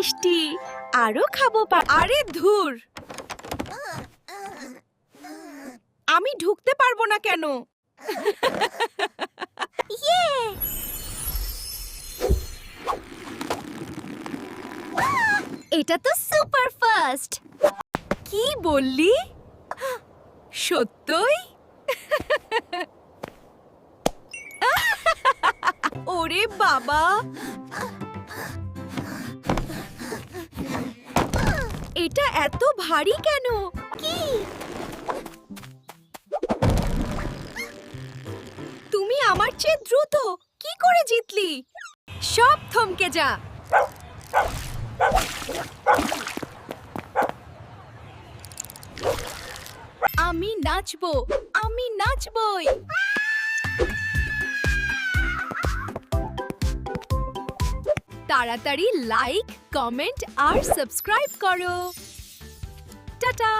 মিষ্টি। আরো খাবো। আরে ধুর, আমি ঢুকতে পারবো না কেন? এটা তো সুপার ফাস্ট। কি বললি? সত্যই? ওরে বাবা, এটা এত ভারী কেন? কি? তুমি আমার চেয়ে দ্রুত কি করে জিতলি? সব থমকে যা। আমি নাচবো, আমি নাচবই। তাড়াতাড়ি লাইক, কমেন্ট আর সাবস্ক্রাইব করো। টাটা।